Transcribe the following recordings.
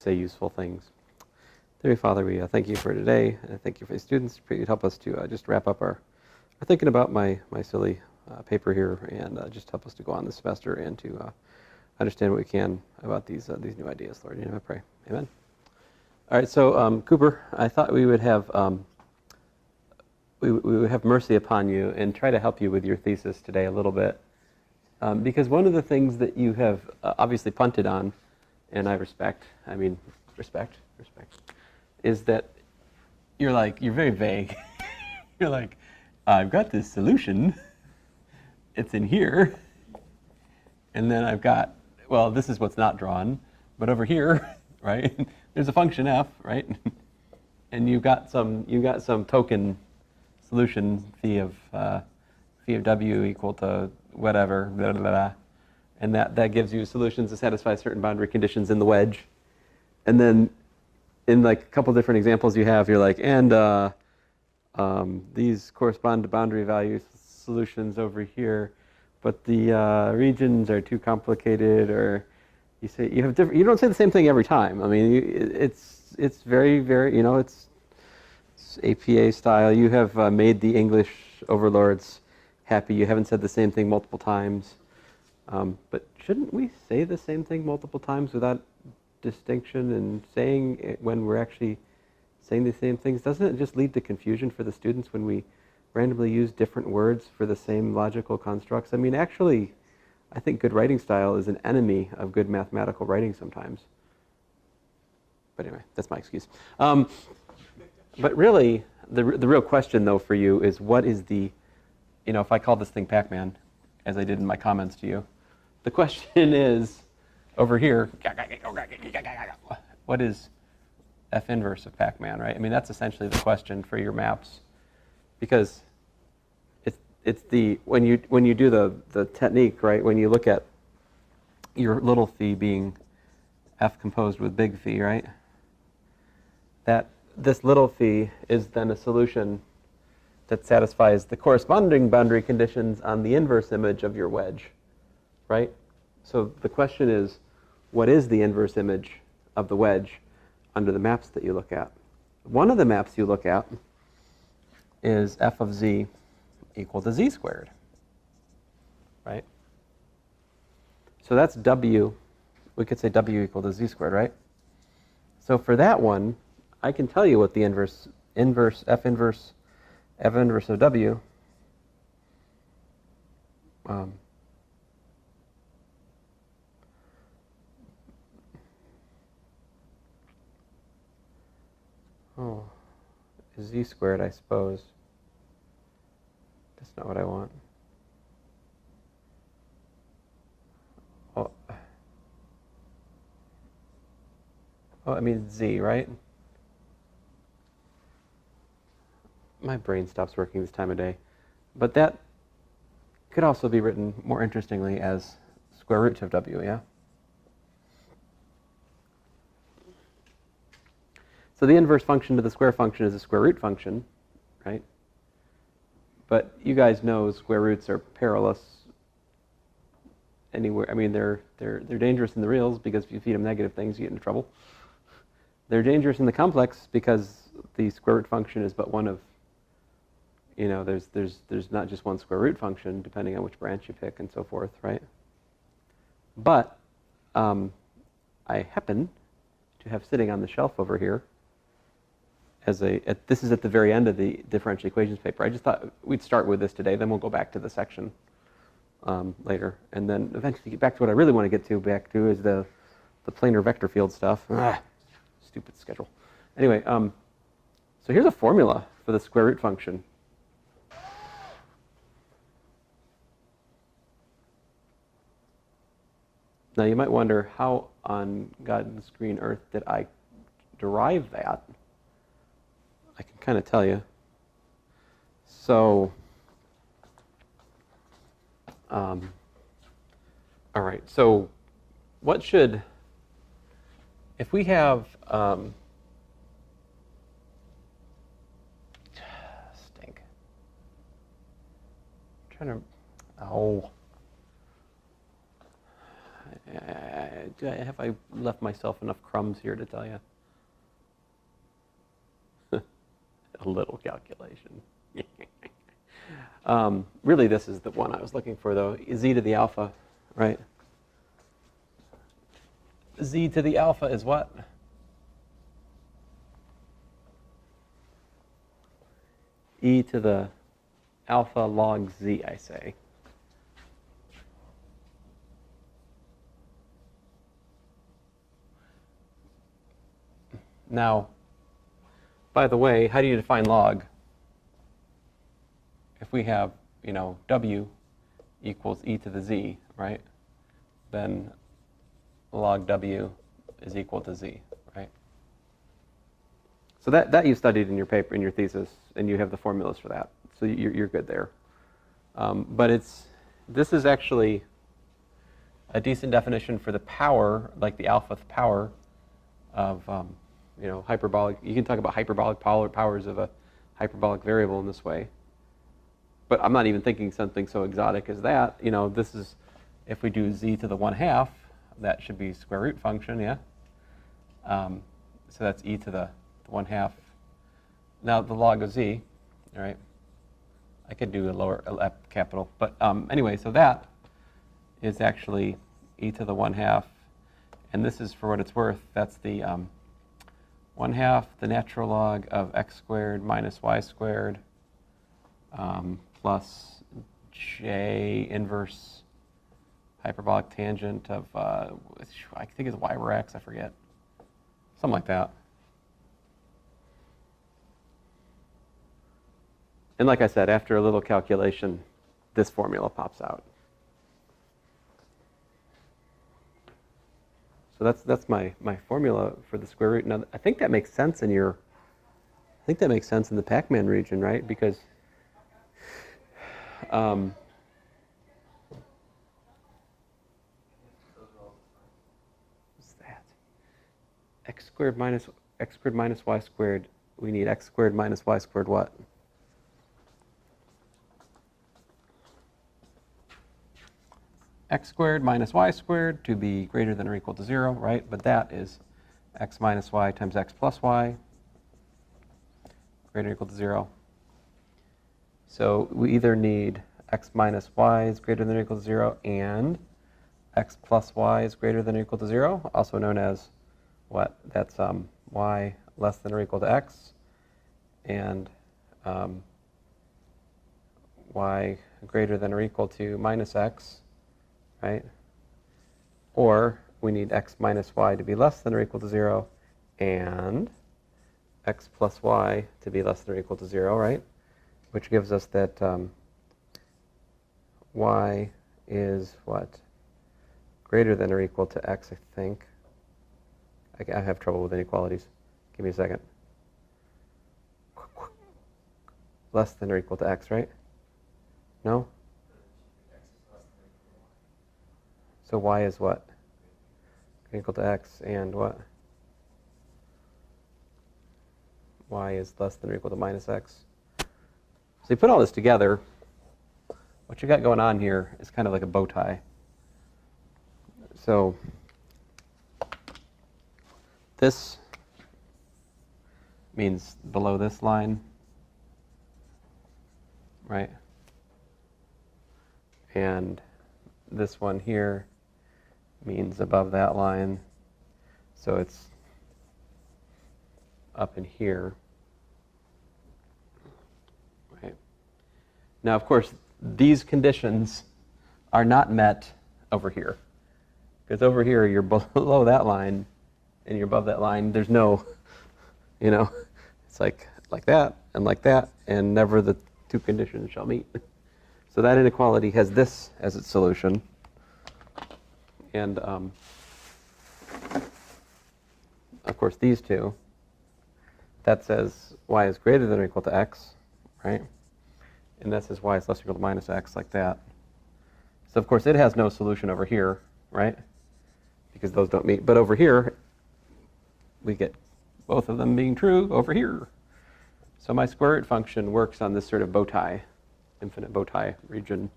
say useful things. Dear Father, we thank you for today, and thank you for the students. Pray you'd help us to just wrap up our thinking about my silly paper here, and just help us to go on this semester and to understand what we can about these new ideas, Lord. In your name I pray. Amen. All right, so Cooper, I thought we would have we would have mercy upon you and try to help you with your thesis today a little bit, because one of the things that you have obviously punted on, and I respect, is that you're very vague. You're like, I've got this solution, it's in here, and then I've got, well, this is what's not drawn, but over here, right, there's a function f, right, and you've got some token solution phi of w equal to whatever, blah, blah, blah, and that gives you solutions to satisfy certain boundary conditions in the wedge, and then in like a couple different examples you're like, and these correspond to boundary value solutions over here, but the regions are too complicated, or you say you have different. You don't say the same thing every time. I mean, it's very, very, it's APA style. You have made the English overlords happy. You haven't said the same thing multiple times, but shouldn't we say the same thing multiple times without distinction and saying it when we're actually saying the same things? Doesn't it just lead to confusion for the students when we randomly use different words for the same logical constructs? I mean, actually, I think good writing style is an enemy of good mathematical writing sometimes. But anyway, that's my excuse. But really, the real question, though, for you is what is the, if I call this thing Pac-Man, as I did in my comments to you, the question is, over here, what is F inverse of Pac-Man, right? I mean, that's essentially the question for your maps, because it's the when you do the technique, right? When you look at your little phi being F composed with big phi, right? That this little phi is then a solution that satisfies the corresponding boundary conditions on the inverse image of your wedge, right? So the question is, what is the inverse image of the wedge under the maps that you look at? One of the maps you look at is f of z equal to z squared, right? So that's w. We could say w equal to z squared, right? So for that one, I can tell you what the f inverse of w is z squared, I suppose. That's not what I want. I mean z, right? My brain stops working this time of day. But that could also be written more interestingly as square root of w, yeah? So the inverse function to the square function is a square root function, right? But you guys know square roots are perilous anywhere. I mean, they're dangerous in the reals because if you feed them negative things, you get into trouble. They're dangerous in the complex because the square root function is but one of, there's not just one square root function depending on which branch you pick and so forth, right? But I happen to have sitting on the shelf over here this is at the very end of the differential equations paper. I just thought we'd start with this today, then we'll go back to the section later, and then eventually get back to what I really want to get back to is the planar vector field stuff. Stupid schedule. Anyway, so here's a formula for the square root function. Now you might wonder, how on God's green earth did I derive that? I can kind of tell you. So, all right, so what should, if we have, stink. I'm trying to, Have I left myself enough crumbs here to tell you? A little calculation. Really, this is the one I was looking for, though. Z to the alpha, right? Z to the alpha is what? E to the alpha log z, I say. Now, by the way, how do you define log? If we have, w equals e to the z, right? Then log w is equal to z, right? So that you studied in your paper, in your thesis, and you have the formulas for that. So you're good there. But this is actually a decent definition for the power, like the alphath power of hyperbolic. You can talk about hyperbolic powers of a hyperbolic variable in this way. But I'm not even thinking something so exotic as that. This is, if we do z to the 1/2, that should be square root function, yeah? So that's e to the 1/2. Now the log of z, all right? I could do a lower capital. But anyway, so that is actually e to the 1/2. And this is, for what it's worth, that's the 1/2 the natural log of x squared minus y squared plus j inverse hyperbolic tangent of, I think it's y over x, I forget. Something like that. And like I said, after a little calculation, this formula pops out. So that's my formula for the square root. Now, I think that makes sense in the Pac-Man region, right? Because what's that? X squared minus y squared. We need x squared minus y squared what? X squared minus y squared to be greater than or equal to 0, right? But that is x minus y times x plus y, greater than or equal to 0. So we either need x minus y is greater than or equal to 0 and x plus y is greater than or equal to 0, also known as what? That's y less than or equal to x, and y greater than or equal to minus x, right? Or we need x minus y to be less than or equal to 0 and x plus y to be less than or equal to 0, right? Which gives us that y is what? Greater than or equal to x, I think. I have trouble with inequalities. Give me a second. Less than or equal to x, right? No? So y is what? Equal to x and what? Y is less than or equal to minus x. So you put all this together, what you got going on here is kind of like a bow tie. So this means below this line, right? And this one here means above that line, so it's up in here, right? Now, of course, these conditions are not met over here, because over here you're below that line and you're above that line. There's no, it's like that, and never the two conditions shall meet. So that inequality has this as its solution. And of course, these two, that says y is greater than or equal to x, right? And that says y is less than or equal to minus x, like that. So of course, it has no solution over here, right? Because those don't meet. But over here, we get both of them being true over here. So my square root function works on this sort of bow tie, infinite bow tie region.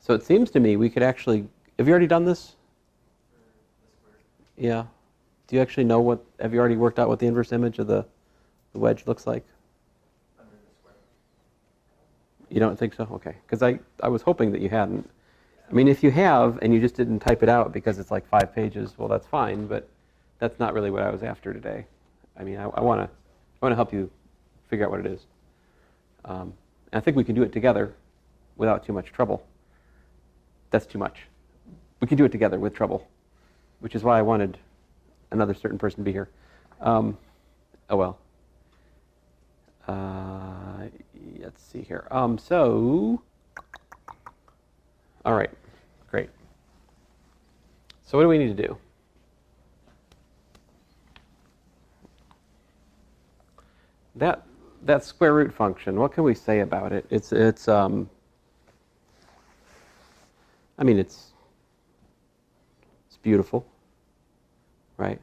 So it seems to me we could actually, have you already done this? Yeah. Do you actually know what, have you already worked out what the inverse image of the wedge looks like? Under the square. You don't think so? Okay. Because I was hoping that you hadn't. I mean, if you have and you just didn't type it out because it's like 5 pages, well, that's fine, but that's not really what I was after today. I mean, I want to help you figure out what it is. And I think we can do it together without too much trouble. That's too much. We can do it together with trouble, which is why I wanted another certain person to be here. Oh, well. Let's see here. So, all right, great. So what do we need to do? That square root function, what can we say about it? I mean, it's beautiful, right?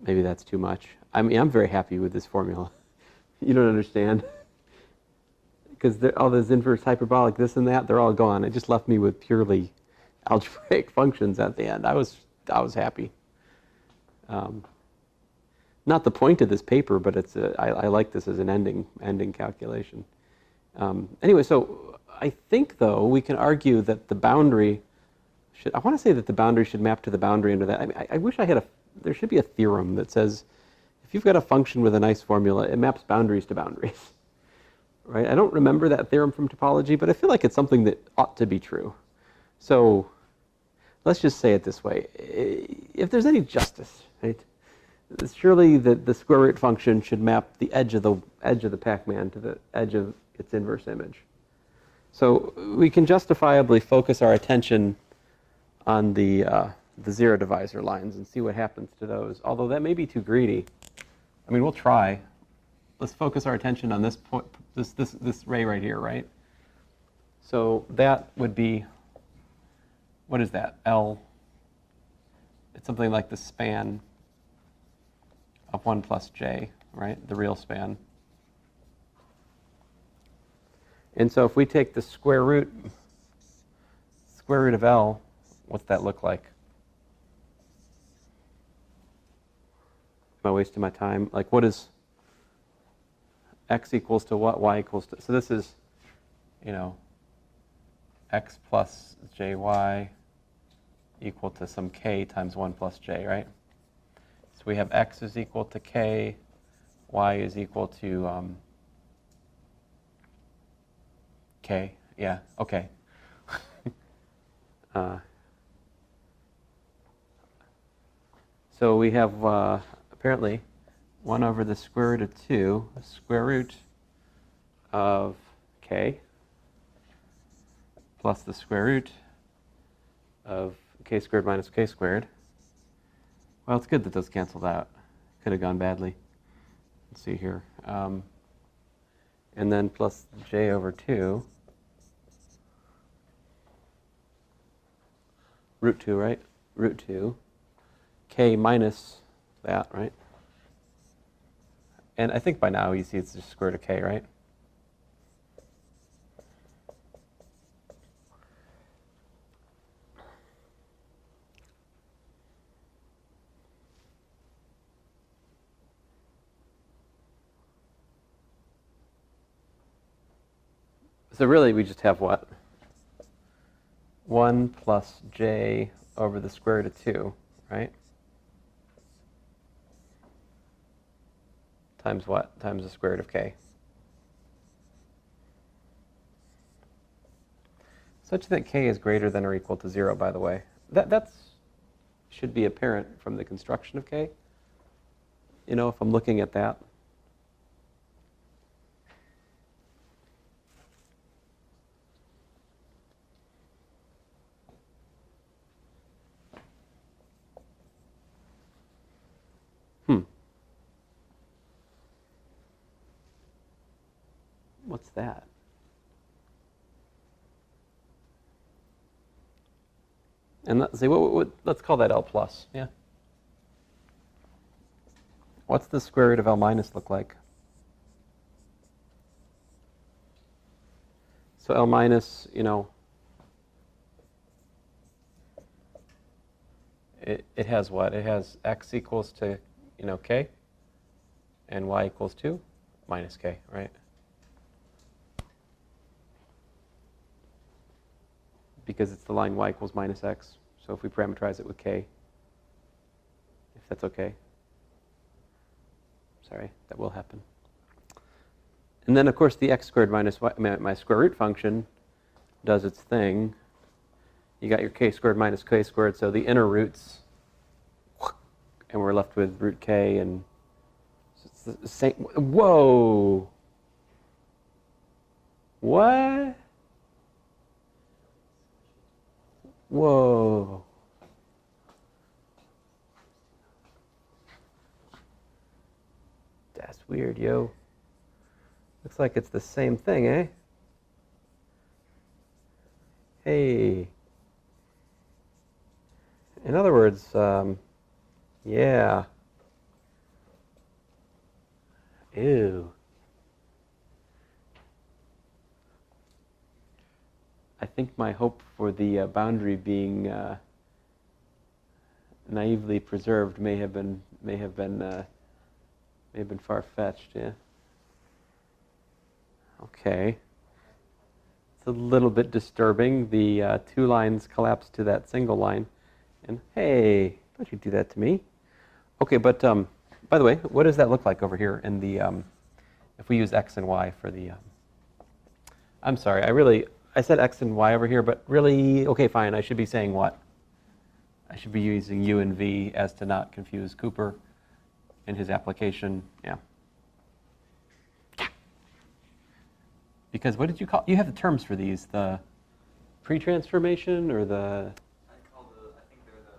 Maybe that's too much. I mean, I'm very happy with this formula. You don't understand. Because all those inverse hyperbolic this and that, they're all gone. It just left me with purely algebraic functions at the end. I was happy. Not the point of this paper, but I like this as an ending calculation. Anyway, so I think, though, we can argue that the boundary I want to say that the boundary should map to the boundary under that. I mean, I wish I had there should be a theorem that says if you've got a function with a nice formula, it maps boundaries to boundaries. Right? I don't remember that theorem from topology, but I feel like it's something that ought to be true. So let's just say it this way. If there's any justice, right, surely the square root function should map the edge of the Pac-Man to the edge of its inverse image. So we can justifiably focus our attention on the zero divisor lines and see what happens to those. Although that may be too greedy. I mean, we'll try. Let's focus our attention on this point, this ray right here, right? So that would be, what is that? L. It's something like the span of 1 plus j, right? The real span. And so if we take the square root of L, what's that look like? Am I wasting my time? Like, what is x equals to what? Y equals to, so this is, x plus jy equal to some k times 1 plus j, right? So we have x is equal to k, y is equal to k. Yeah, okay. So we have apparently 1 over the square root of 2, the square root of k, plus the square root of k squared minus k squared. Well, it's good that those canceled out. Could have gone badly. Let's see here. And then plus j over 2, root 2, right? Root 2, k minus that, right? And I think by now you see it's just square root of k, right? So really we just have what? 1 plus j over the square root of 2, right? Times what? Times the square root of k. Such that k is greater than or equal to 0, by the way. That should be apparent from the construction of k. If I'm looking at that. What's that? And let's see, let's call that L plus, yeah? What's the square root of L minus look like? So L minus, you know, it has what? It has x equals to, you know, k, and y equals to minus k, right? Because it's the line y equals minus x. So if we parameterize it with k, if that's okay. Sorry, that will happen. And then, of course, the x squared minus y, my square root function does its thing. You got your k squared minus k squared, so the inner roots, and we're left with root k, and it's the same. Whoa! What? Whoa. That's weird, yo. Looks like it's the same thing, eh? Hey. In other words, yeah. Ew. I think my hope for the boundary being naively preserved may have been far-fetched. Yeah. Okay. It's a little bit disturbing. The two lines collapse to that single line, and hey, don't you do that to me? Okay, but by the way, what does that look like over here in the if we use x and y for the? I'm sorry, I said x and y over here, but really, okay, fine. I should be saying what? I should be using u and v as to not confuse Cooper in his application. Yeah. Because what did you call? You have the terms for these: the pre-transformation or the. I think they're the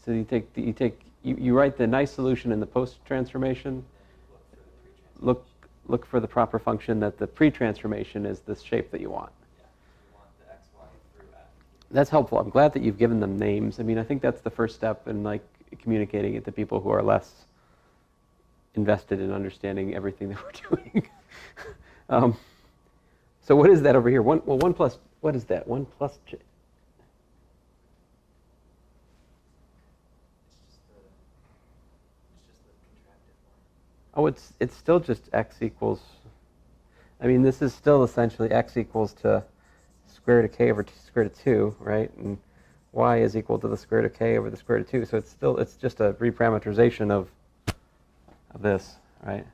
post-transformation. So you write the nice solution in the post-transformation. Look for the proper function that the pre-transformation is the shape that you want. Yeah, you want the x, y through f. That's helpful. I'm glad that you've given them names. I mean, I think that's the first step in like communicating it to people who are less invested in understanding everything that we're doing. So what is that over here? One plus, what is that? 1 plus j. It's just the contracted form. Oh, it's still just x equals, I mean, this is still essentially x equals to square root of k over square root of 2, right? And y is equal to the square root of k over the square root of 2. So it's just a reparameterization of this, right?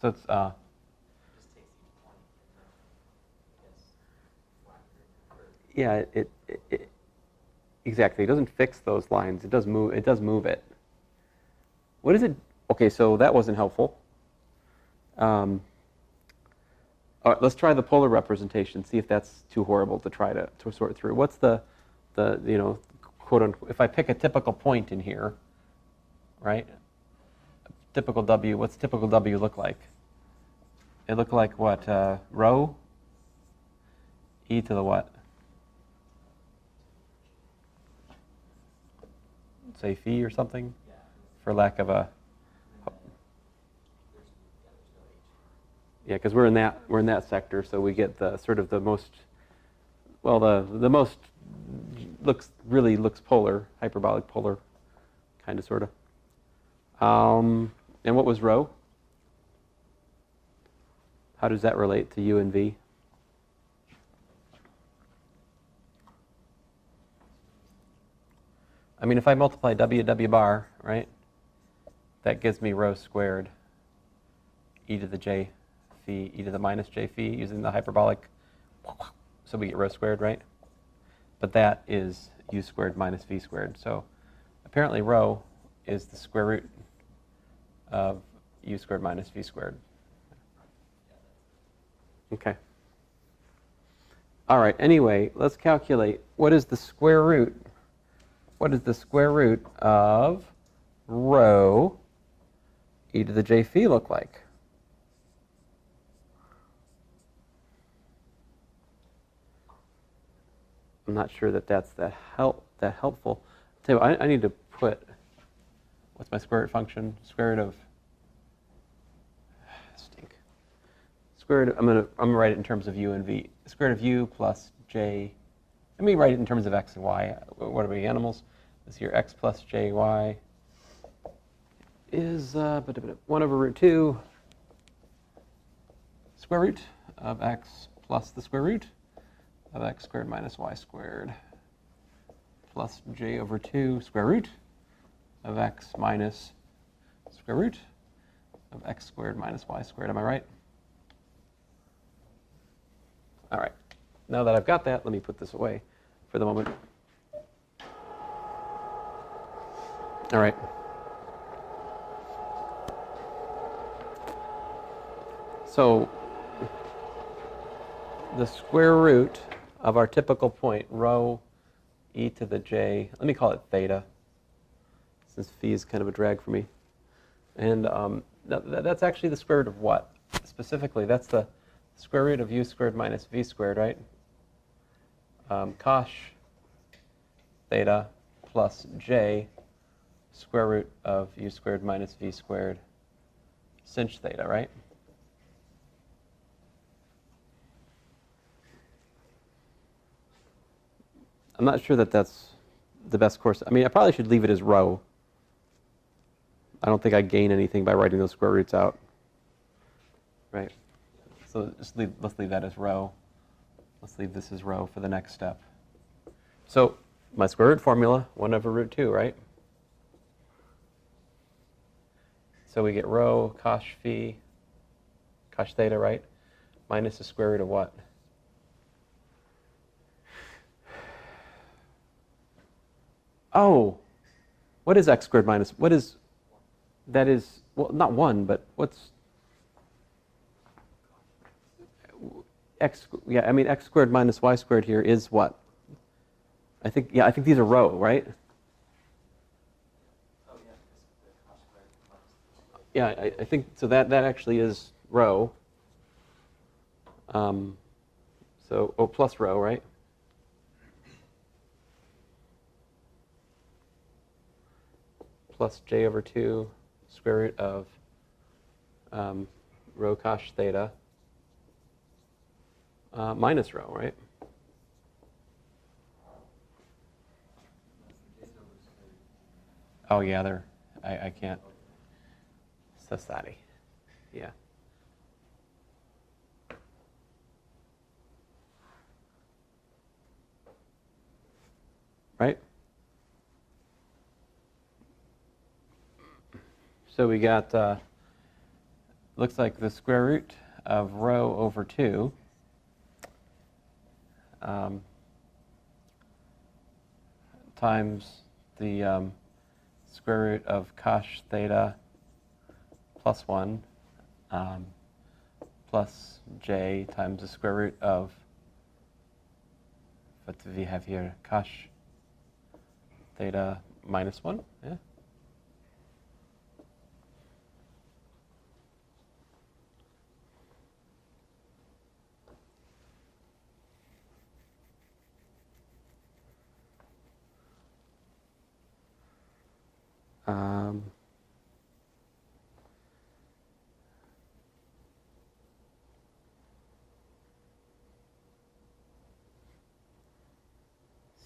So it's It just takes each point and yeah, it exactly. It doesn't fix those lines. It does move. It does move it. What is it? Okay, so that wasn't helpful. All right, let's try the polar representation. See if that's too horrible to try to sort through. What's the you know, quote unquote? If I pick a typical point in here, right? Typical W. What's typical W look like? It look like what? Rho. E to the what? Say phi or something, yeah, for lack of a. there's no h. Yeah, because we're in that sector, so we get the sort of the most. Well, the most really looks polar, hyperbolic polar, kind of sort of. And what was rho? How does that relate to u and v? I mean, if I multiply w bar, right, that gives me rho squared e to the j phi, e to the minus j phi, using the hyperbolic. So we get rho squared, right? But that is u squared minus v squared. So apparently rho is the square root of u squared minus v squared. Okay. All right, anyway, let's calculate what is the square root. What is the square root of rho e to the j phi look like? I'm not sure that that's that helpful. I'll tell you what, I need to put, what's my square root function? Square root of, stink. square root, I'm gonna write it in terms of u and v. Square root of u plus j. Let me write it in terms of x and y. What are we, animals? This here, x plus jy is 1 over root 2 square root of x plus the square root of x squared minus y squared plus j over 2 square root of x minus square root of x squared minus y squared. Am I right? All right. Now that I've got that, let me put this away for the moment. All right. So the square root of our typical point, rho e to the j, let me call it theta, since phi is kind of a drag for me. And that's actually the square root of what? Specifically, that's the square root of u squared minus v squared, right? Cosh theta plus j square root of u squared minus v squared sinh theta, right? I'm not sure that that's the best course. I mean, I probably should leave it as rho. I don't think I gain anything by writing those square roots out. Right? So let's leave that as rho. Let's leave this as rho for the next step. So my square root formula, 1 over root 2, right? So we get rho cosh phi, cosh theta, right? Minus the square root of what? Oh, what is x squared minus, what is, that is, well, not 1, but what's, x, yeah, I mean, x squared minus y squared here is what? I think these are rho, right? Oh, yeah, because the cosh squared plus the Yeah, square. I think, so that actually is rho. Plus rho, right? Plus j over 2 square root of rho cosh theta minus rho, right? Oh, yeah, I can't. So sorry. Yeah. Right? So we got, looks like the square root of rho over 2 times the square root of cosh theta plus 1 plus j times the square root of, what do we have here, cosh theta minus 1, yeah?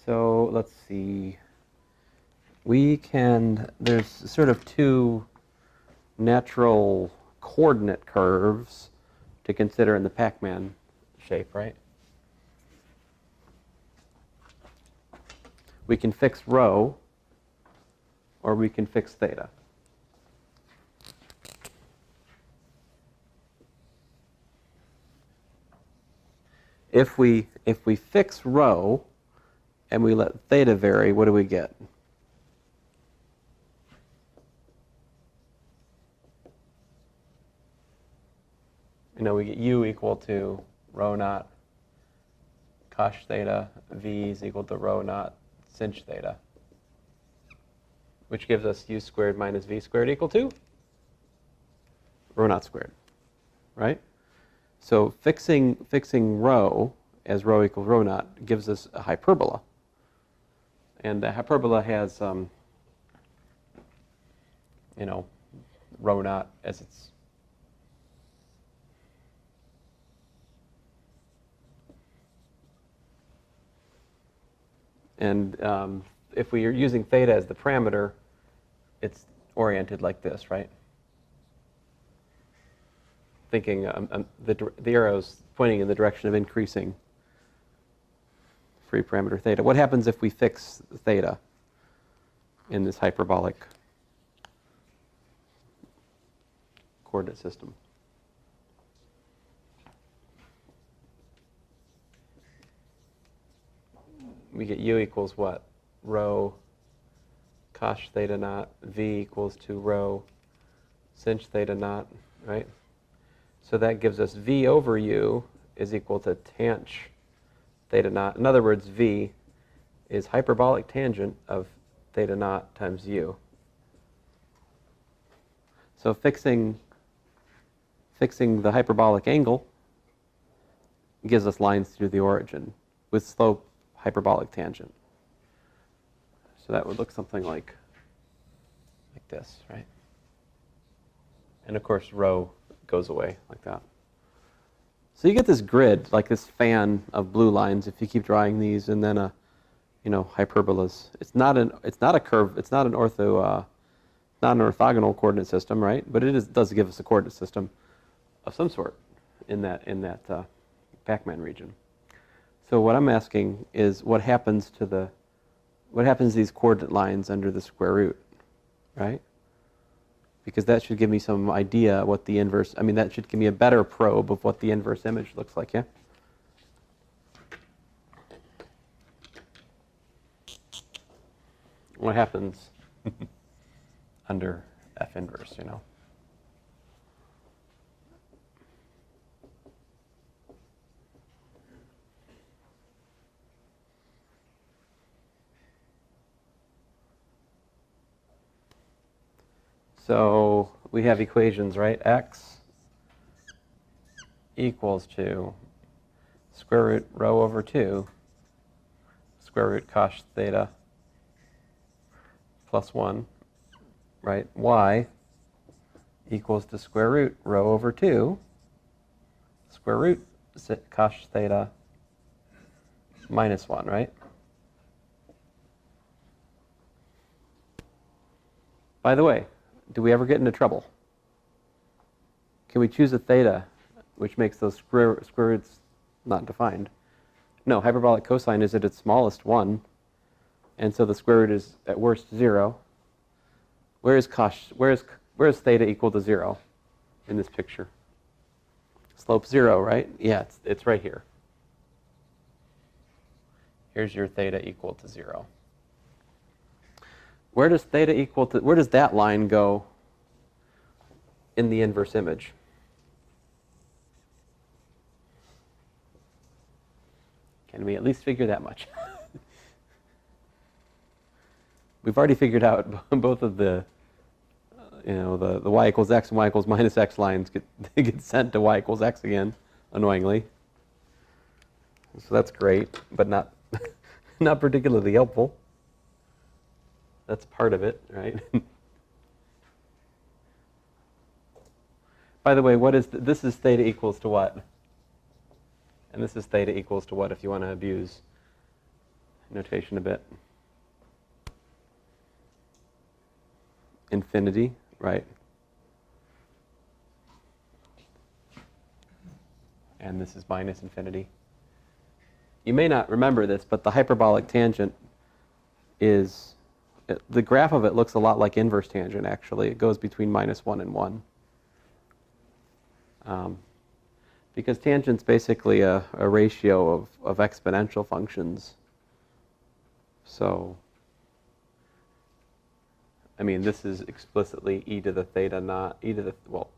So let's see. There's sort of two natural coordinate curves to consider in the Pac-Man shape, right? We can fix rho, or we can fix theta. If we fix rho and we let theta vary, what do we get? We get u equal to rho naught cosh theta, v is equal to rho naught sinh theta, which gives us u squared minus v squared equal to rho naught squared, right? So fixing rho as rho equals rho naught gives us a hyperbola. And the hyperbola has, rho naught as its And if we are using theta as the parameter, it's oriented like this, right? Thinking the arrow's pointing in the direction of increasing free parameter theta. What happens if we fix theta in this hyperbolic coordinate system? We get u equals what? Rho cos theta naught, v equals to rho sinh theta naught, right? So that gives us v over u is equal to tanh theta naught. In other words, v is hyperbolic tangent of theta naught times u. So fixing the hyperbolic angle gives us lines through the origin with slope hyperbolic tangent. So that would look something like this, right? And of course, rho goes away like that. So you get this grid, like this fan of blue lines, if you keep drawing these, and then hyperbolas. It's not a curve. It's not an orthogonal coordinate system, right? But it does give us a coordinate system of some sort in that Pac-Man region. So what I'm asking is what happens to these coordinate lines under the square root, right? Because that should give me some idea what the inverse, that should give me a better probe of what the inverse image looks like, yeah? What happens under F inverse, So we have equations, right? X equals to square root rho over 2, square root cos theta plus 1, right? Y equals to square root rho over 2, square root cos theta minus 1, right? By the way, do we ever get into trouble? Can we choose a theta which makes those square roots not defined? No, hyperbolic cosine is at its smallest 1, and so the square root is at worst 0. Where is theta equal to 0 in this picture? Slope 0, right? Yeah, it's right here. Here's your theta equal to 0. Where does that line go in the inverse image? Can we at least figure that much? We've already figured out both of the y equals x and y equals minus x lines get sent to y equals x again, annoyingly. So that's great, but not not particularly helpful. That's part of it, right? By the way, this is theta equals to what? And this is theta equals to what if you want to abuse notation a bit? Infinity, right? And this is minus infinity. You may not remember this, but the hyperbolic tangent is, the graph of it looks a lot like inverse tangent, actually. It goes between minus 1 and 1. Because tangent's basically a ratio of exponential functions. So, this is explicitly e to the theta naught,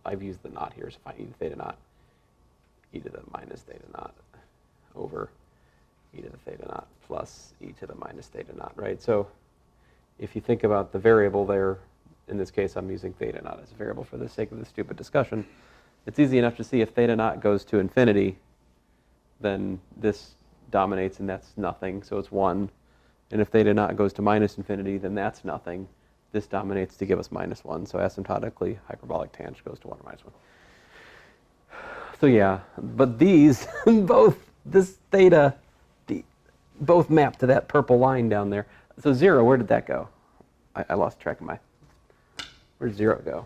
I've used the naught here, so fine, e to the theta naught, e to the minus theta naught over e to the theta naught plus e to the minus theta naught, right? So if you think about the variable there, in this case I'm using theta naught as a variable for the sake of this stupid discussion, it's easy enough to see if theta naught goes to infinity, then this dominates and that's nothing, so it's 1. And if theta naught goes to minus infinity, then that's nothing. This dominates to give us minus 1, so asymptotically hyperbolic tangent goes to 1 or minus 1. So yeah, but these, both this theta, both map to that purple line down there. So 0, where did that go? I lost track of my, where did 0 go?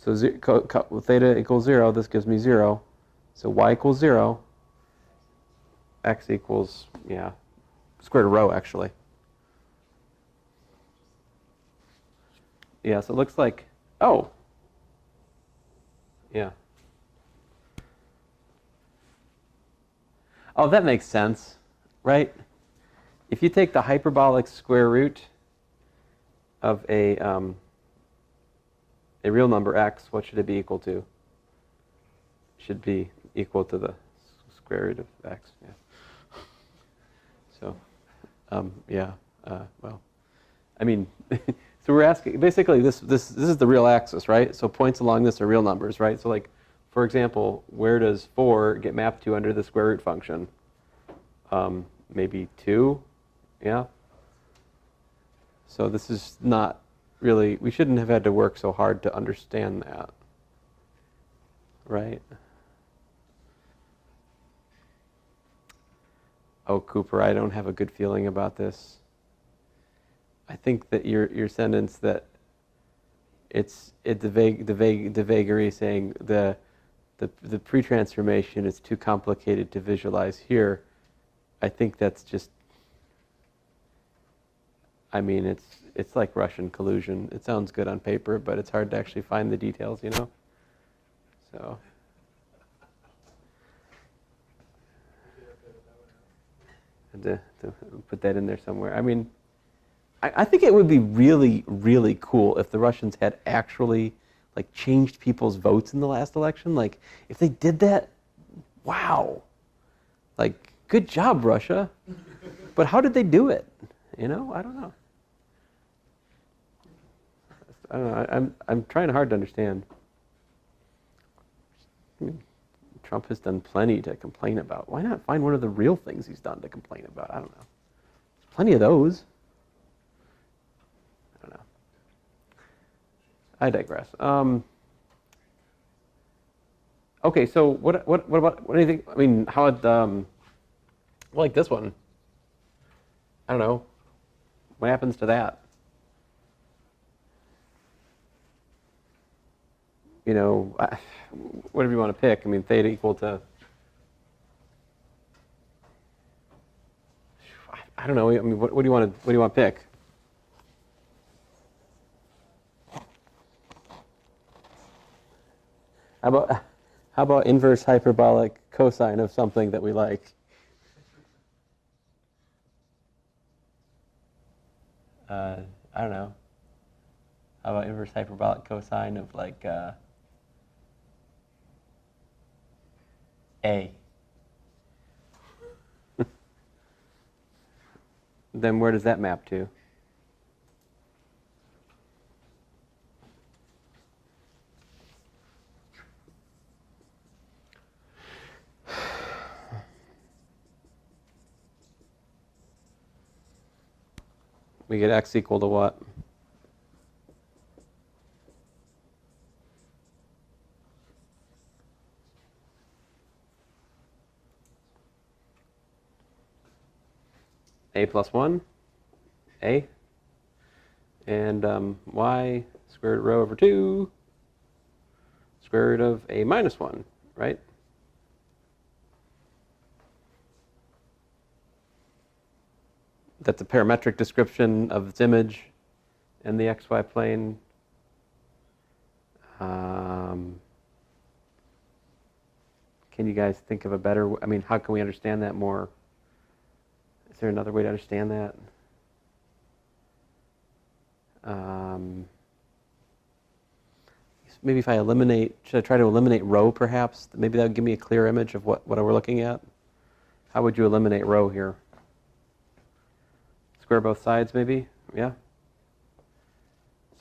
So theta equals 0, this gives me 0. So y equals 0, x equals, yeah, square root of rho, actually. Yeah, so it looks like, oh, yeah. Oh, that makes sense, right? If you take the hyperbolic square root of a real number x, what should it be equal to? It should be equal to the square root of x, yeah. So, yeah, well, I mean, so we're asking, basically this is the real axis, right? So points along this are real numbers, right? So like, for example, where does 4 get mapped to under the square root function? Maybe 2, yeah? So this is not really, we shouldn't have had to work so hard to understand that, right? Oh, Cooper, I don't have a good feeling about this. I think that your sentence that it's the vagary saying the pre-transformation is too complicated to visualize here. I think that's just, I mean, it's like Russian collusion. It sounds good on paper, but it's hard to actually find the details, you know? So. And to put that in there somewhere. I mean, I think it would be really, really cool if the Russians had actually like changed people's votes in the last election. Like, if they did that, wow. Like, good job, Russia. But how did they do it? You know, I don't know. I don't know. I'm trying hard to understand. I mean, Trump has done plenty to complain about. Why not find one of the real things he's done to complain about? I don't know. There's plenty of those. I don't know. I digress. Okay, so what about, what do you think? I mean, how would, like this one? I don't know. What happens to that? You know, whatever you want to pick. I mean, theta equal to, I don't know. I mean, what do you want to pick? How about inverse hyperbolic cosine of something that we like? I don't know. How about inverse hyperbolic cosine of like A? Then where does that map to? We get x equal to what? A plus 1, A, and y square root of rho over 2, square root of a minus 1, right? That's a parametric description of its image in the xy plane. Can you guys think of a better, I mean, how can we understand that more? Is there another way to understand that? Maybe if I eliminate, should I try to eliminate rho perhaps? Maybe that would give me a clear image of what we're looking at. How would you eliminate rho here? Square both sides maybe? Yeah?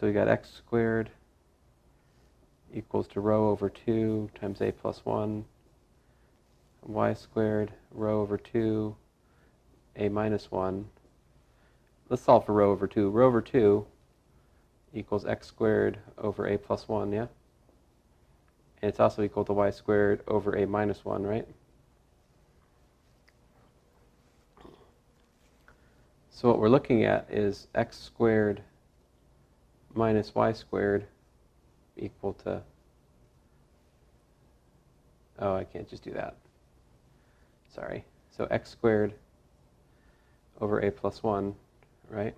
So we got x squared equals to rho over 2 times a plus 1, y squared rho over 2, a minus 1. Let's solve for rho over 2. Rho over 2 equals x squared over a plus 1, yeah? And it's also equal to y squared over a minus 1, right? So what we're looking at is x squared minus y squared equal to, oh, I can't just do that. Sorry. So x squared over a plus 1, right?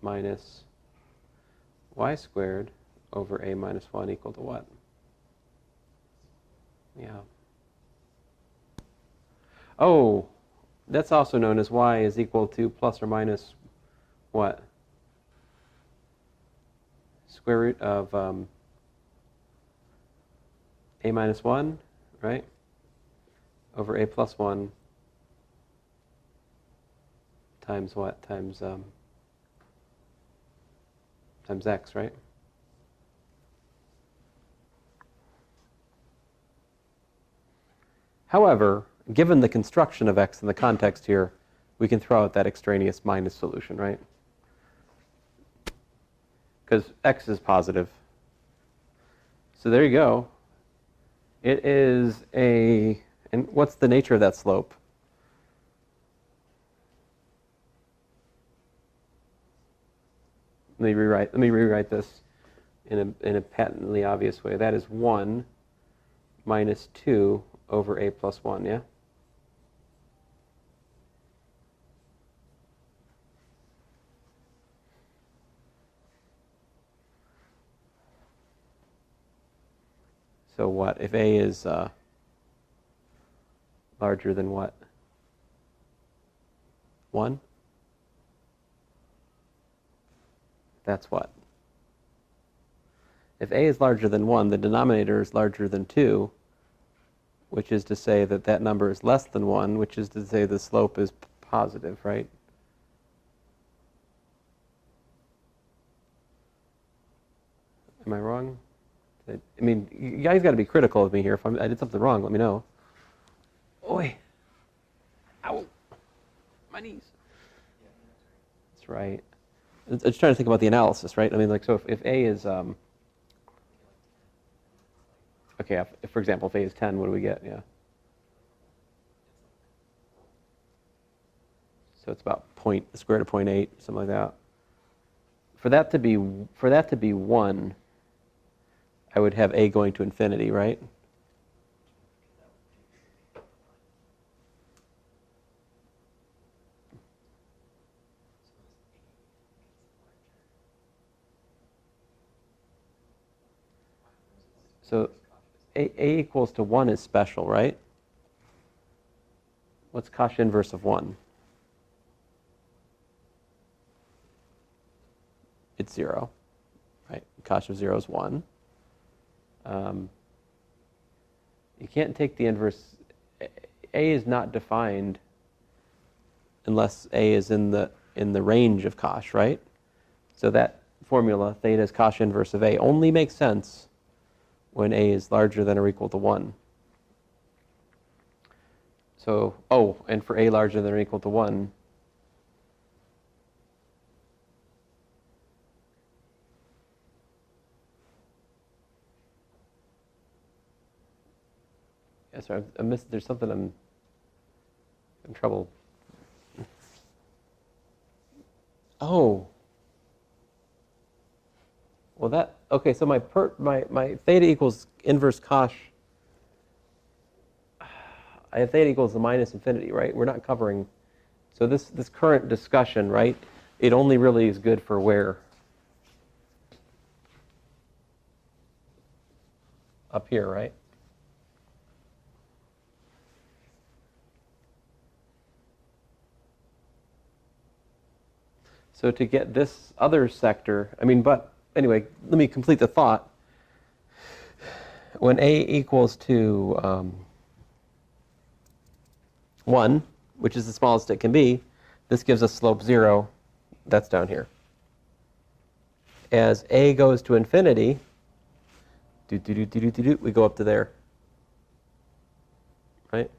Minus y squared over a minus 1 equal to what? Yeah. Oh, that's also known as y is equal to plus or minus what? Square root of a minus 1, right? Over a plus 1 times what? Times x, right? However, given the construction of x in the context here, we can throw out that extraneous minus solution, right? Because x is positive. So there you go. It is a, and what's the nature of that slope? Let me rewrite this in a patently obvious way. That is 1 minus 2 over a plus 1, yeah? So what? If a is larger than what? 1? That's what? If a is larger than 1, the denominator is larger than 2, which is to say that that number is less than 1, which is to say the slope is positive, right? Am I wrong? I mean, you guys got to be critical of me here. If I did something wrong, let me know. Oi! Ow! My knees. That's right. I'm just trying to think about the analysis, right? I mean, like, so if A is, okay, if, for example, if A is 10, what do we get? Yeah. So it's about the square root of 0.8, something like that. For that to be 1, I would have A going to infinity, right? So A equals to 1 is special, right? What's Cauchy inverse of 1? It's 0, right? Cauchy of 0 is 1. You can't take the inverse. A is not defined unless A is in the range of Cauchy, right? So that formula, theta is Cauchy inverse of A, only makes sense when A is larger than or equal to 1. So, oh, and for A larger than or equal to 1, yeah, sorry, I missed, there's something I'm in trouble. Oh. Well, that, okay, so my theta equals inverse Cauchy. I have theta equals the minus infinity, right? We're not covering, so this current discussion, right, it only really is good for where? Up here, right? So to get this other sector, I mean, but anyway, let me complete the thought. When A equals to 1, which is the smallest it can be, this gives us slope 0. That's down here. as a goes to infinity, we go up to there. Right?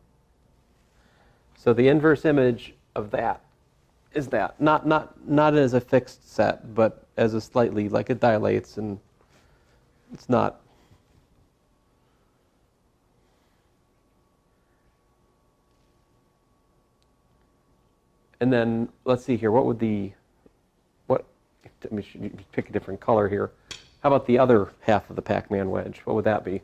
So the inverse image of that is that. Not as a fixed set, but as a slightly, like it dilates and it's not. And then let's see here. What would let me pick a different color here. How about the other half of the Pac-Man wedge? What would that be?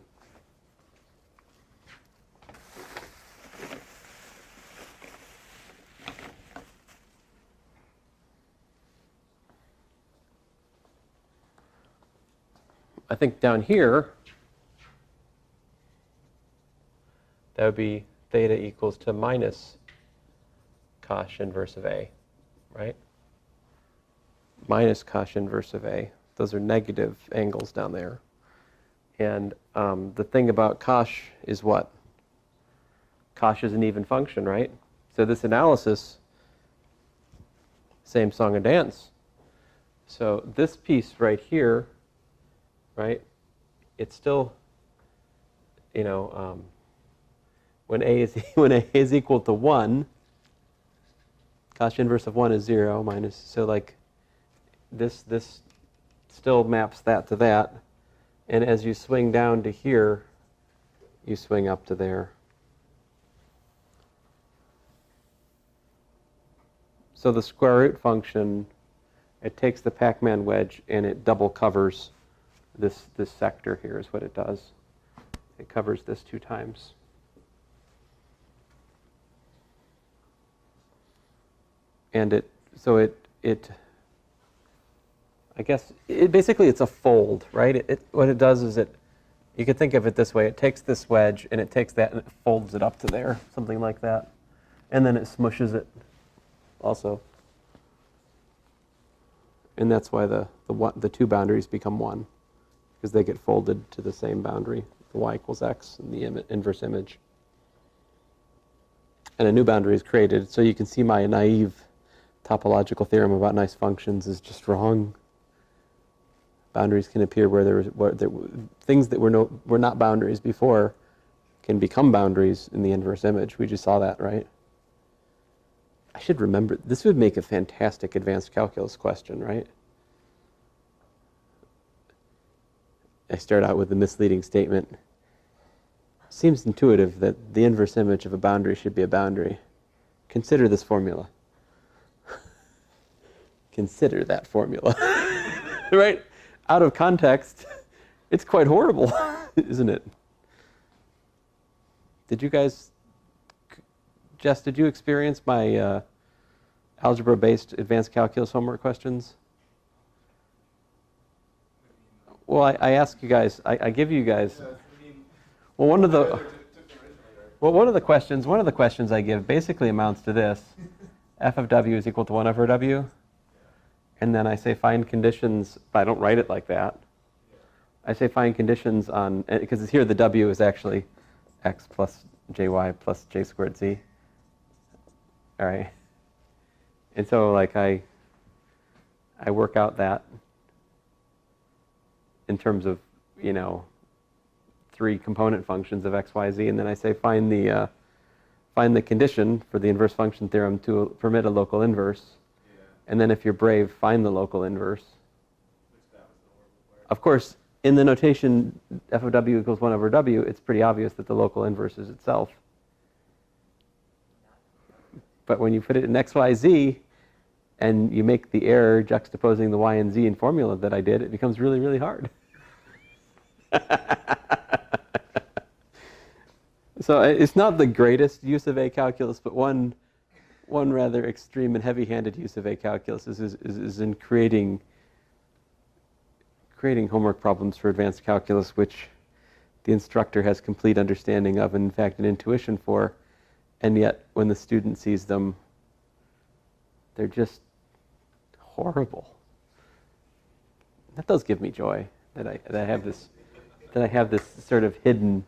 I think down here, that would be theta equals to minus cosh inverse of A, right? Minus cosh inverse of A. Those are negative angles down there. And the thing about cosh is what? Cosh is an even function, right? So this analysis, same song and dance. So this piece right here, right, it's still, you know, when A is equal to 1, cosh inverse of 1 is 0 minus, so like this still maps that to that. And as you swing down to here, you swing up to there. So the square root function, it takes the Pac-Man wedge and it double covers this sector here is what it does. It covers this 2 times. And it I guess basically it's a fold, right? What it does is you could think of it this way. It takes this wedge and it takes that and it folds it up to there, something like that. And then it smushes it also. And that's why the 2 boundaries become 1, because they get folded to the same boundary, the y equals x and the inverse image. And a new boundary is created, so you can see my naive topological theorem about nice functions is just wrong. Boundaries can appear where things that were not boundaries before can become boundaries in the inverse image. We just saw that, right? I should remember, this would make a fantastic advanced calculus question, right? I start out with a misleading statement. Seems intuitive that the inverse image of a boundary should be a boundary. Consider this formula. Consider that formula. Right? Out of context, it's quite horrible, isn't it? Did you guys, Jess, did you experience my algebra-based advanced calculus homework questions? Well, I ask you guys, I give you guys, well, one of the questions I give basically amounts to this. F of W is equal to 1 over W. And then I say find conditions, but I don't write it like that. I say find conditions on, because here the W is actually x plus jy plus j squared z. All right. And so like I work out that in terms of, 3 component functions of x, y, z, and then I say find the condition for the inverse function theorem to permit a local inverse. And then if you're brave, find the local inverse. Of course, in the notation f of w equals 1 over w, it's pretty obvious that the local inverse is itself. But when you put it in x, y, z, and you make the error juxtaposing the y and z in formula that I did, it becomes really, really hard. So it's not the greatest use of A calculus, but one rather extreme and heavy-handed use of A calculus is in creating homework problems for advanced calculus, which the instructor has complete understanding of, and in fact an intuition for, and yet when the student sees them, they're just horrible. That does give me joy that I have this sort of hidden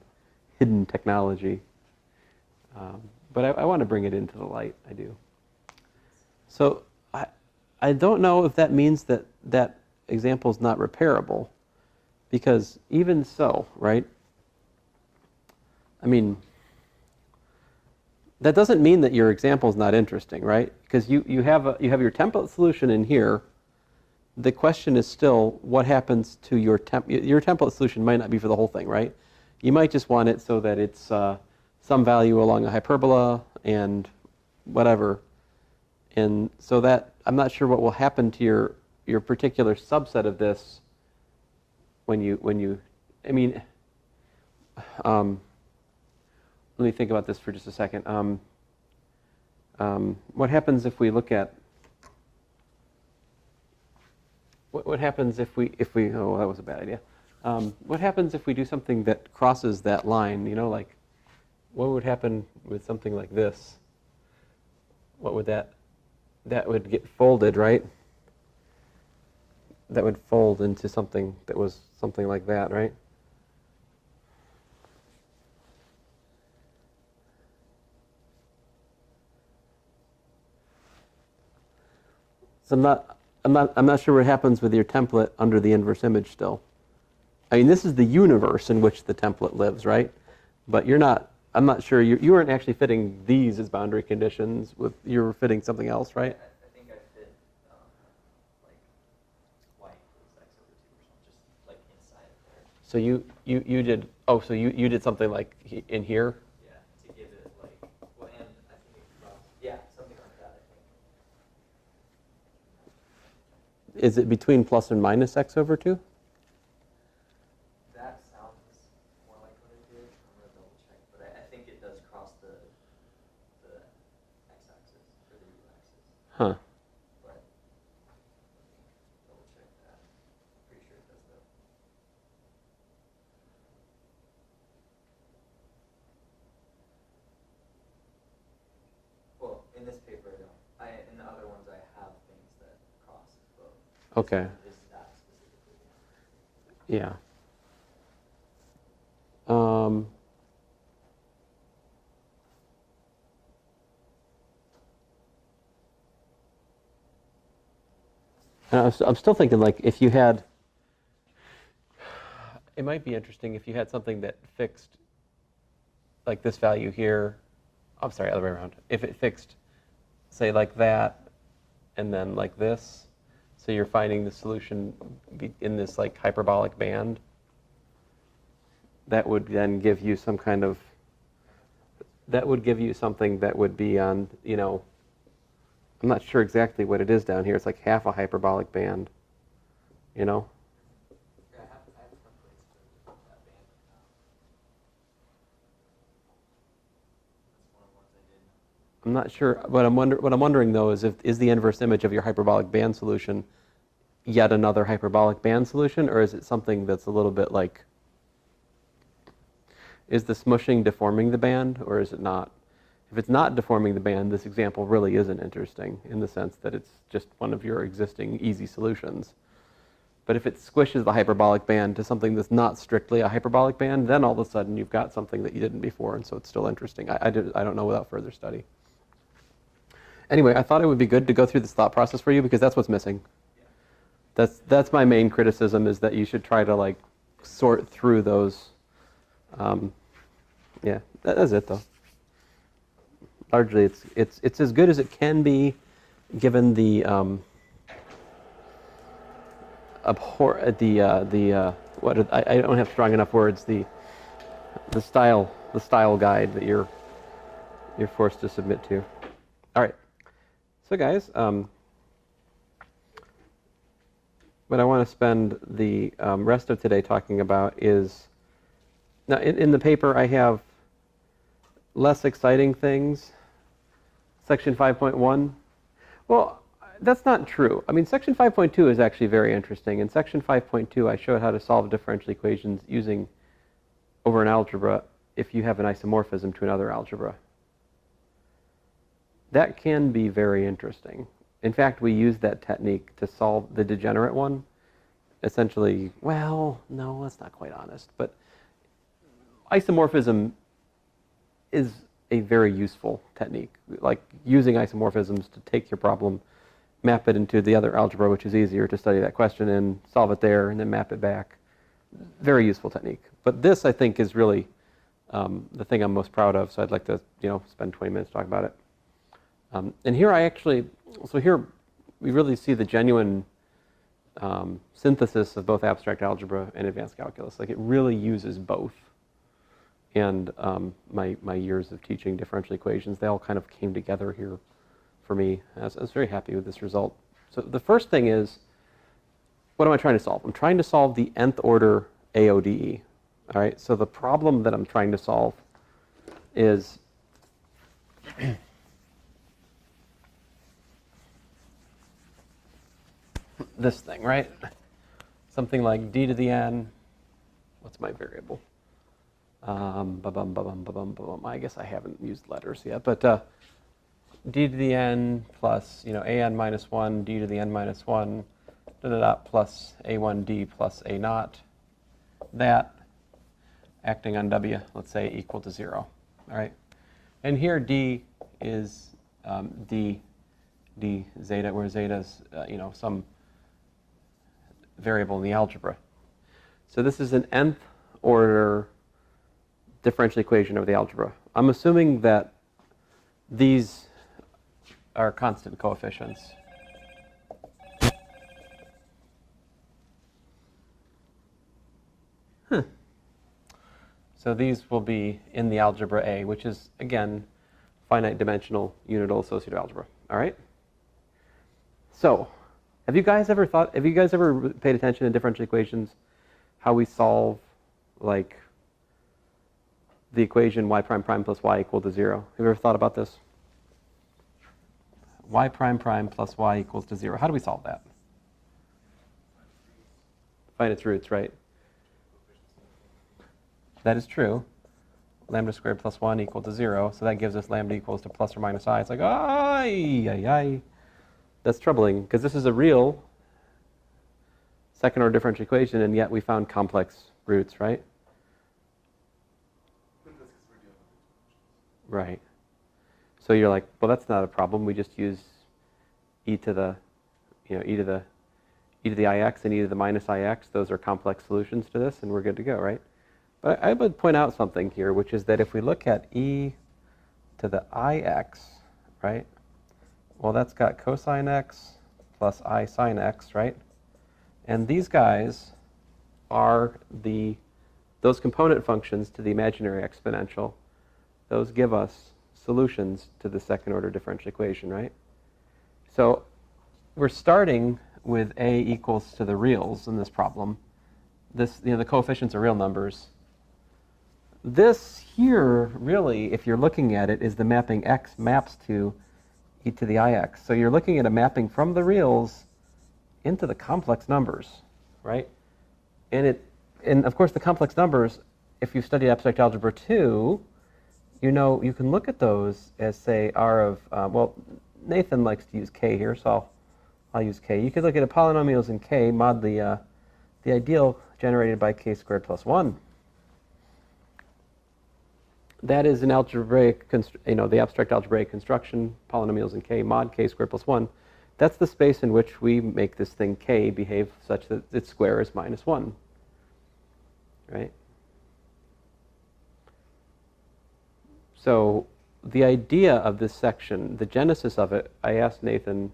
technology. But I want to bring it into the light. I do. So I don't know if that means that example is not repairable, because even so, right? I mean, that doesn't mean that your example is not interesting, right? Because you have your template solution in here. The question is still, what happens to your template solution might not be for the whole thing, right? You might just want it so that it's some value along a hyperbola and whatever. And so that, I'm not sure what will happen to your particular subset of this when you, I mean, let me think about this for just a second. What happens if we look at, what happens if we, oh, that was a bad idea. What happens if we do something that crosses that line, you know, like, what would happen with something like this? What would that would get folded, right? That would fold into something that was something like that, right? So I'm not sure what happens with your template under the inverse image still. I mean, this is the universe in which the template lives, right? But I'm not sure, you weren't actually fitting these as boundary conditions, you were fitting something else, right? I think I fit like y equals x over 2 or something, just like inside of there. So you did, so you did something like in here? Yeah, to give it like, well, and I think it crossed, yeah, something like that, I think. Is it between plus and minus x over 2? That sounds more like what it did. I'm going to double check, but I think it does cross the x-axis or the u-axis. Huh. But double check that. Pretty sure it does though. Well, in this paper I don't. In the other ones I have things that cross both. Okay. Is that specifically? Yeah. And I'm still thinking, like, if you had, it might be interesting if you had something that fixed, like this value here. I'm sorry, other way around. If it fixed, say, like that, and then like this, so you're finding the solution in this like hyperbolic band. That would then give you some kind of, that would give you something that would be on, you know, I'm not sure exactly what it is down here. It's like half a hyperbolic band, you know? Yeah, I have templates for that band now. That's one of the ones I did. I'm not sure. What I'm wondering though is the inverse image of your hyperbolic band solution yet another hyperbolic band solution, or is it something that's a little bit like, is the smushing deforming the band, or is it not? If it's not deforming the band, this example really isn't interesting in the sense that it's just one of your existing easy solutions. But if it squishes the hyperbolic band to something that's not strictly a hyperbolic band, then all of a sudden you've got something that you didn't before, and so it's still interesting. I don't know without further study. Anyway, I thought it would be good to go through this thought process for you because that's what's missing. That's my main criticism, is that you should try to like sort through those. Yeah, that's it though. Largely, it's as good as it can be, given the I don't have strong enough words. The style guide that you're forced to submit to. All right, so guys, what I want to spend the rest of today talking about is, now in the paper I have less exciting things. Section 5.1. Well, that's not true. I mean, Section 5.2 is actually very interesting. In Section 5.2, I showed how to solve differential equations using over an algebra if you have an isomorphism to another algebra. That can be very interesting. In fact, we use that technique to solve the degenerate one. Essentially, well, no, that's not quite honest, but isomorphism is a very useful technique. Like using isomorphisms to take your problem map it into the other algebra, which is easier to study that question and solve it there and then map it back. Very useful technique. But this, I think, is really the thing I'm most proud of, so I'd like to spend 20 minutes talking about it. And here here we really see the genuine synthesis of both abstract algebra and advanced calculus. Like, it really uses both. And my years of teaching differential equations, they all kind of came together here for me. I was very happy with this result. So the first thing is, what am I trying to solve? I'm trying to solve the nth order A-ODE. All right, so the problem that I'm trying to solve is this thing, right? Something like d to the n, what's my variable? I guess I haven't used letters yet, but d to the n plus, an minus 1, d to the n minus 1, plus a1d plus a naught, that acting on w, let's say, equal to 0. All right, and here d is d zeta, where zeta is some variable in the algebra. So this is an nth order differential equation of the algebra. I'm assuming that these are constant coefficients. So these will be in the algebra A, which is, again, finite dimensional unitary associative algebra. All right? So, have you guys ever paid attention to differential equations, how we solve, like, the equation y prime prime plus y equal to 0? Have you ever thought about this? Y prime prime plus y equals to 0. How do we solve that? Find its roots, right? That is true. Lambda squared plus 1 equal to 0. So that gives us lambda equals to plus or minus I. It's like, ay. That's troubling, because this is a real second order differential equation, and yet we found complex roots, right? Right. So you're like, well, that's not a problem. We just use e to the ix and e to the minus ix. Those are complex solutions to this, and we're good to go, right? But I would point out something here, which is that if we look at e to the ix, right? Well, that's got cosine x plus I sine x, right? And these guys are those component functions to the imaginary exponential. Those give us solutions to the second order differential equation, right? So we're starting with a equals to the reals in this problem. The coefficients are real numbers. This here, really, if you're looking at it, is the mapping x maps to e to the ix. So you're looking at a mapping from the reals into the complex numbers, right? And of course, the complex numbers, if you've studied abstract algebra 2, you can look at those as, say, r of, well, Nathan likes to use k here, so I'll use k. You could look at a polynomials in k mod the ideal generated by k squared plus 1. That is an algebraic, the abstract algebraic construction, polynomials in k mod k squared plus 1. That's the space in which we make this thing k behave such that its square is minus 1, right? So the idea of this section, the genesis of it, I asked Nathan,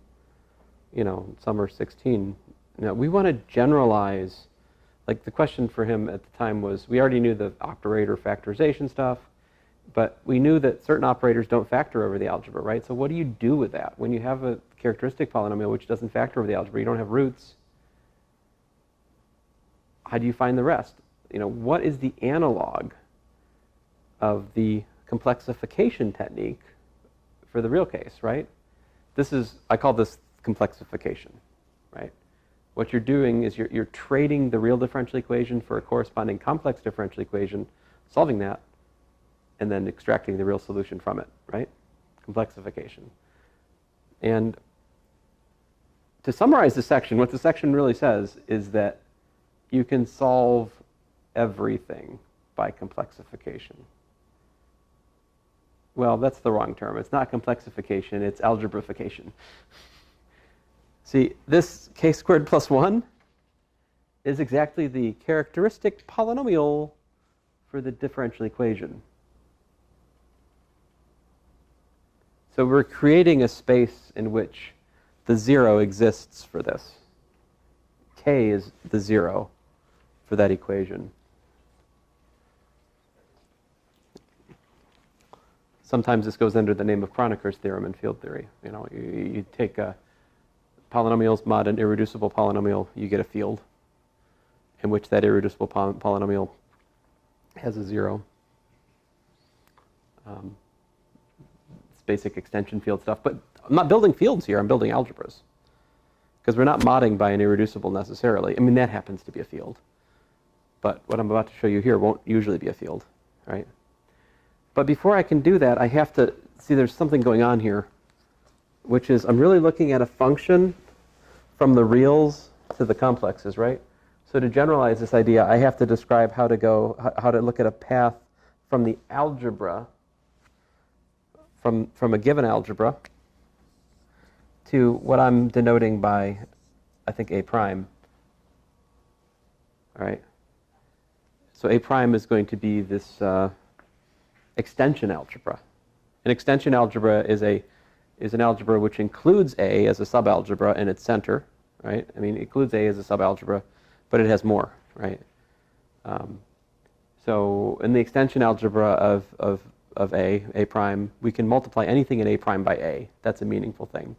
summer 16, we want to generalize, like the question for him at the time was, we already knew the operator factorization stuff, but we knew that certain operators don't factor over the algebra, right? So what do you do with that? When you have a characteristic polynomial which doesn't factor over the algebra, you don't have roots, how do you find the rest? What is the analog of the complexification technique for the real case, right? I call this complexification, right? What you're doing is you're trading the real differential equation for a corresponding complex differential equation, solving that, and then extracting the real solution from it, right? Complexification. And to summarize this section, what the section really says is that you can solve everything by complexification. Well, that's the wrong term. It's not complexification, it's algebraification. See, this k squared plus 1 is exactly the characteristic polynomial for the differential equation. So we're creating a space in which the 0 exists for this. K is the 0 for that equation. Sometimes this goes under the name of Kroneker's theorem in field theory. You know, you take polynomials, mod an irreducible polynomial, you get a field in which that irreducible polynomial has a 0. It's basic extension field stuff, but I'm not building fields here, I'm building algebras. Because we're not modding by an irreducible necessarily. I mean, that happens to be a field. But what I'm about to show you here won't usually be a field, right? But before I can do that, I have to see there's something going on here, which is I'm really looking at a function from the reals to the complexes, right? So to generalize this idea, I have to describe how to look at a path from the algebra, from a given algebra, to what I'm denoting by, I think, A prime. All right. So A prime is going to be this extension algebra. An extension algebra is an algebra which includes A as a subalgebra in its center, right? I mean, it includes A as a subalgebra, but it has more, right? So in the extension algebra of A prime, we can multiply anything in A prime by A. That's a meaningful thing,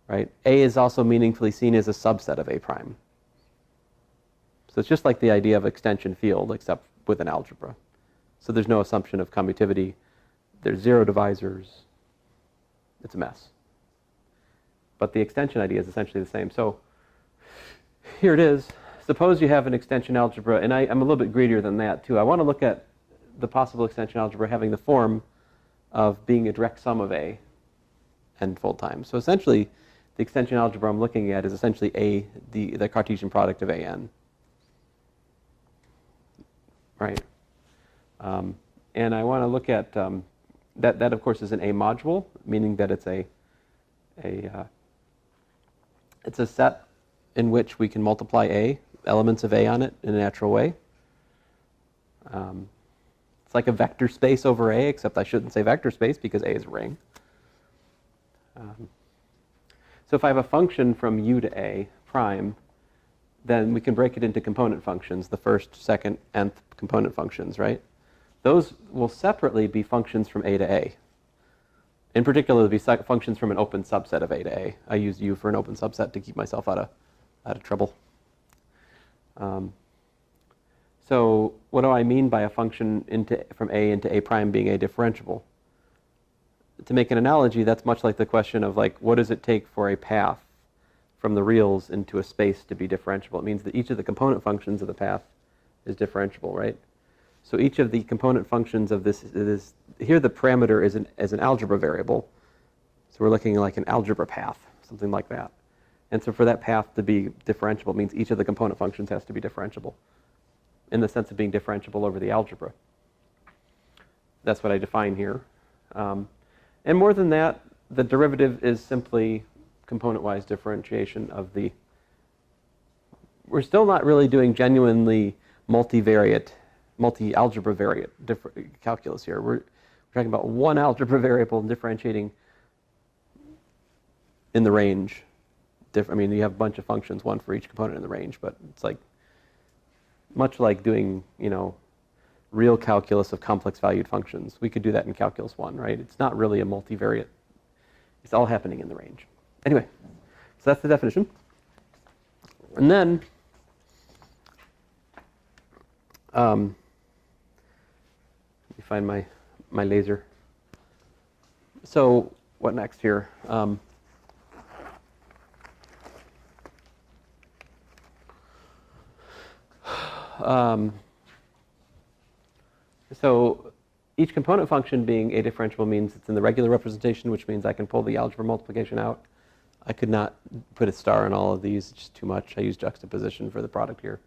right? A is also meaningfully seen as a subset of A prime. So it's just like the idea of extension field, except with an algebra. So there's no assumption of commutativity. There's 0 divisors. It's a mess. But the extension idea is essentially the same. So here it is. Suppose you have an extension algebra, and I'm a little bit greedier than that too. I want to look at the possible extension algebra having the form of being a direct sum of A n-fold times. So essentially, the extension algebra I'm looking at is essentially the Cartesian product of an. Right? And I want to look at that. Of course, is an A module, meaning that it's it's a set in which we can multiply A, elements of A on it in a natural way. It's like a vector space over A, except I shouldn't say vector space because A is a ring. So if I have a function from U to A prime, then we can break it into component functions, the first, second, nth component functions, right? Those will separately be functions from A to A. In particular, they'll be functions from an open subset of A to A. I use U for an open subset to keep myself out of trouble. So what do I mean by a function from A into A prime being a differentiable? To make an analogy, that's much like the question of what does it take for a path from the reals into a space to be differentiable? It means that each of the component functions of the path is differentiable, right? So each of the component functions of this here the parameter is an algebra variable. So we're looking like an algebra path, something like that. And so for that path to be differentiable means each of the component functions has to be differentiable in the sense of being differentiable over the algebra. That's what I define here. And more than that, the derivative is simply component-wise differentiation of the... We're still not really doing genuinely multi-algebra variate calculus here. We're talking about one algebra variable differentiating in the range. I mean, you have a bunch of functions, one for each component in the range, but it's much like doing, real calculus of complex valued functions. We could do that in calculus 1, right? It's not really a multivariate. It's all happening in the range. Anyway, so that's the definition. And then let me find my laser. So what next here? So each component function being a differentiable means it's in the regular representation, which means I can pull the algebra multiplication out. I could not put a star in all of these, it's just too much. I use juxtaposition for the product here.